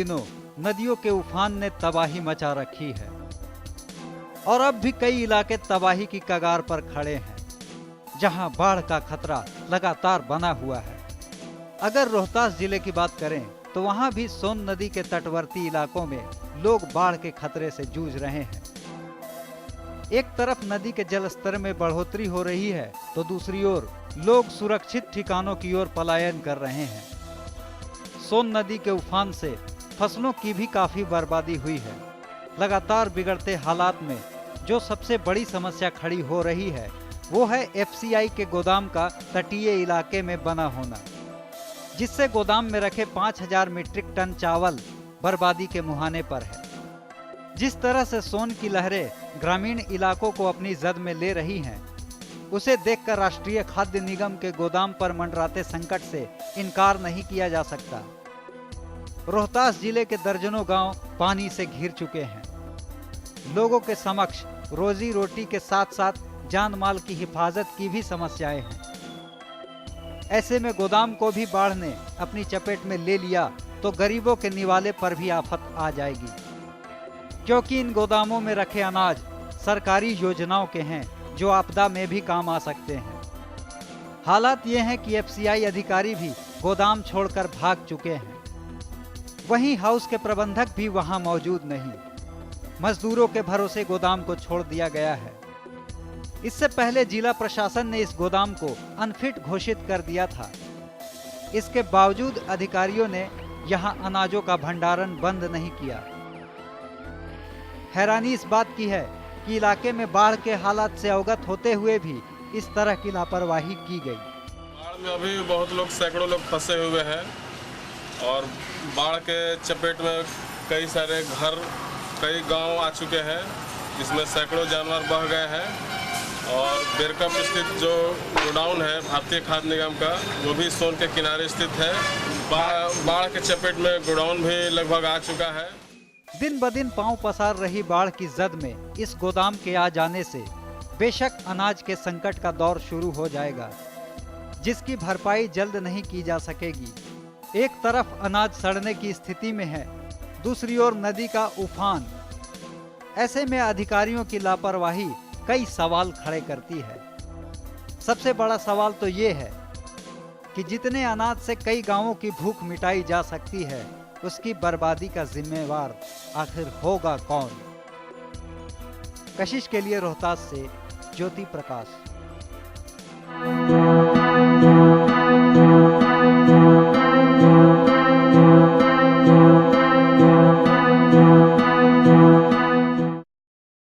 दिनों नदियों के उफान ने तबाही मचा रखी है और अब भी कई इलाके तबाही की कगार पर खड़े हैं, जहां बाढ़ का खतरा लगातार बना हुआ है। अगर रोहतास जिले की बात करें तो वहां भी सोन नदी के तटवर्ती इलाकों में लोग बाढ़ के खतरे से जूझ रहे हैं। एक तरफ नदी के जलस्तर में बढ़ोतरी हो रही है तो दूसरी ओर लोग सुरक्षित ठिकानों की ओर पलायन कर रहे हैं। सोन नदी के उफान से फसलों की भी काफी बर्बादी हुई है। लगातार बिगड़ते हालात में जो सबसे बड़ी समस्या खड़ी हो रही है वो है एफसीआई के गोदाम का तटीय इलाके में बना होना, जिससे गोदाम में रखे 5000 मीट्रिक टन चावल बर्बादी के मुहाने पर है। जिस तरह से सोन की लहरें ग्रामीण इलाकों को अपनी जद में ले रही हैं, उसे देखकर राष्ट्रीय खाद्य निगम के गोदाम पर मंडराते संकट से इनकार नहीं किया जा सकता। रोहतास जिले के दर्जनों गांव पानी से घिर चुके हैं। लोगों के समक्ष रोजी रोटी के साथ साथ जान माल की हिफाजत की भी समस्याएं हैं। ऐसे में गोदाम को भी बाढ़ ने अपनी चपेट में ले लिया तो गरीबों के निवाले पर भी आफत आ जाएगी, क्योंकि इन गोदामों में रखे अनाज सरकारी योजनाओं के हैं जो आपदा में भी काम आ सकते हैं। हालात ये हैं कि एफसीआई अधिकारी भी गोदाम छोड़कर भाग चुके हैं। वहीं हाउस के प्रबंधक भी वहां मौजूद नहीं। मजदूरों के भरोसे गोदाम को छोड़ दिया गया है। इससे पहले जिला प्रशासन ने इस गोदाम को अनफिट घोषित कर दिया था। इसके बावजूद अधिकारियों ने यहां अनाजों का भंडारण बंद नहीं किया। हैरानी इस बात की है कि इलाके में बाढ़ के हालात से अवगत होते हुए भी इस तरह की लापरवाही की गई। बाढ़ में अभी बहुत लोग, सैकड़ों लोग फंसे हुए हैं और बाढ़ के चपेट में कई सारे घर, कई गांव आ चुके हैं, जिसमें सैकड़ों जानवर बह गए हैं। और बेरकप स्थित जो गोडाउन है भारतीय खाद्य निगम का, वो भी सोन के किनारे स्थित है। बाढ़ के चपेट में गोडाउन भी लगभग आ चुका है। दिन ब दिन पांव पसार रही बाढ़ की जद में इस गोदाम के आ जाने से बेशक अनाज के संकट का दौर शुरू हो जाएगा, जिसकी भरपाई जल्द नहीं की जा सकेगी। एक तरफ अनाज सड़ने की स्थिति में है, दूसरी ओर नदी का उफान। ऐसे में अधिकारियों की लापरवाही कई सवाल खड़े करती है। सबसे बड़ा सवाल तो ये है कि जितने अनाज से कई गांवों की भूख मिटाई जा सकती है, उसकी बर्बादी का जिम्मेवार आखिर होगा कौन? कशिश के लिए रोहतास से ज्योति प्रकाश।